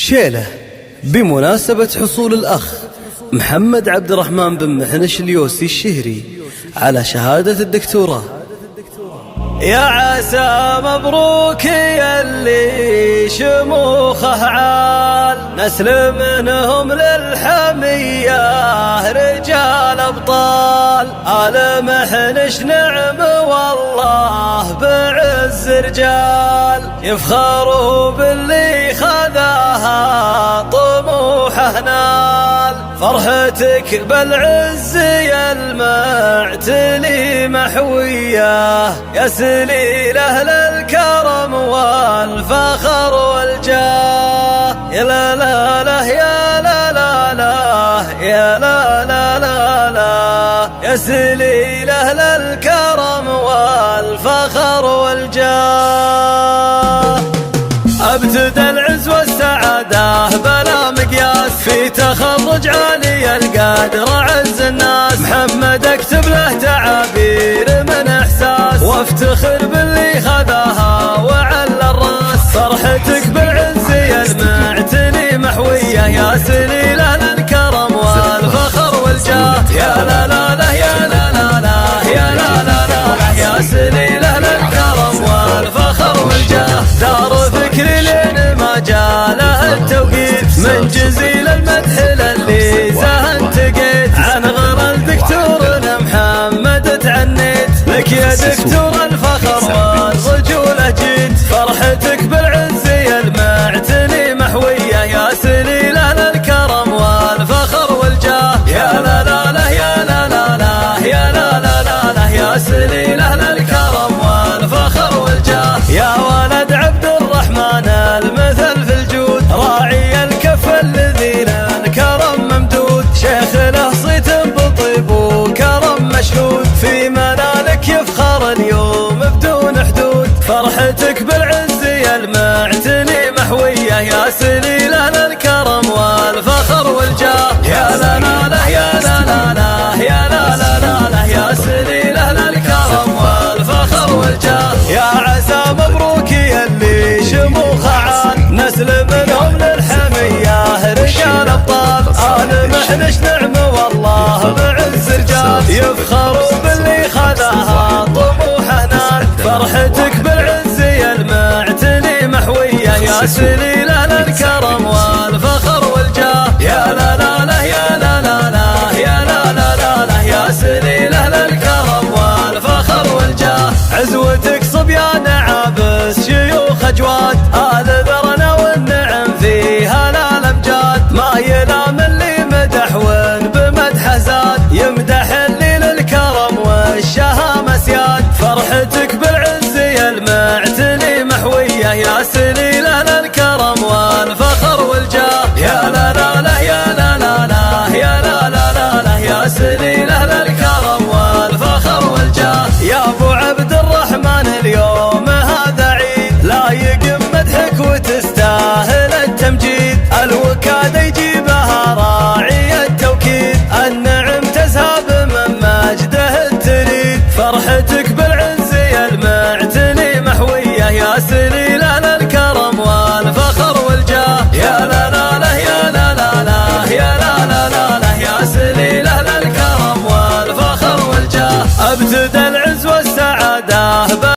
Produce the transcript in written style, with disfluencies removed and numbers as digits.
شيلة بمناسبة حصول الأخ محمد عبد الرحمن بن محنش اليوسي الشهري على شهادة الدكتوراه. يا عسى مبروك يلي شموخه عال، نسل منهم للحمية رجال أبطال. آل محنش نعم والله بعز رجال، يفخروا باللي خذاها طموحه نال. فرحتك بالعز يا المعتلي محوية، يا سليل أهل الكرم والفخر والجاه. يا لا لا لا يا لا لا لا يا لا لا لا لا، يا سليل أهل الكرم والفخر والجاه. ابتدى العز والسعادة بلا مقياس، في تخرج عالي القدر عز الناس. محمد اكتب له تعابير من احساس، وافتخر باللي خذاها وعلى الراس. فرحتك بالعز يا المعتني محوية، يا سليل اهل الكرم والفخر والجاه. يا لا لا لا يا لا لا لا يا لا لا لا، يا سليل اهل الكرم والفخر والجاه. دار فكر لين ما جاله التوقيت، من جزيل المدح للي سهن تقيت. عن غر الدكتور محمد تعنيت، لك يا دكتور الفخر والرجولة جيت. فرحتك بالعز يا المعتني محوية، يا سليل أهل الكرم والفخر والجاه. يا لا لا لا يا لا لا لا يا لا لا لا لا، يا سليل أهل الكرم والفخر والجاه. يا ولد عبد الرحمن المثل في الجود، راعي الكف الذي الكرم ممدود. شيخ له صيت بطيب وكرم مشهود، في منالك يفخر اليوم بدون حدود. فرحتك بالعز يا المعتني محوية، يا سليل أهل الكرم والفخر والجاه. يا لا لا لا يا لا لا لا يا لا لا لا لا، يا سليل أهل الكرم والفخر والجاه. يا عسى مبروك يلي شموخه عال، نسل منهم للحمية رجال أبطال. آل محنش نعم والله بعز رجال، يفخروا باللي خذاها طموحه نال. فرحتك بالعز يا المعتني محوية، يا سليل أهل الكرم والفخر والجاه. يا لا لا لا يا لا لا لا يا لا لا لا لا، يا سليل أهل الكرم والفخر والجاه. عزوتك صبيان عابس شيوخ أجواد، آل ذرنا والنعم فيها لا الأمجاد. ما ينام اللي مدح وين بمدحه زاد، يمدح اللي للكرم والشهامة سياد. فرحتك بالعز يا المعتني محوية، يا سليل أهل الكرم والفخر والجاه. يا لا لا لا يا لا لا لا يا لا لا لا لا، يا سليل أهل الكرم والفخر والجاه. يا أبو عبد الرحمن اليوم هذا عيد، لايق مدحك وتستاهل التمجيد. الوكاد يجيبها راعي التوكيد، النعم تذهب من مجده تريد. فرحتك بالعز يا المعتني محوية، يا سليل أهل الكرم والفخر والجاه. يا لا لا لا يا لا لا لا يا لا لا لا لا، يا سليل أهل الكرم والفخر والجاه. ابتدى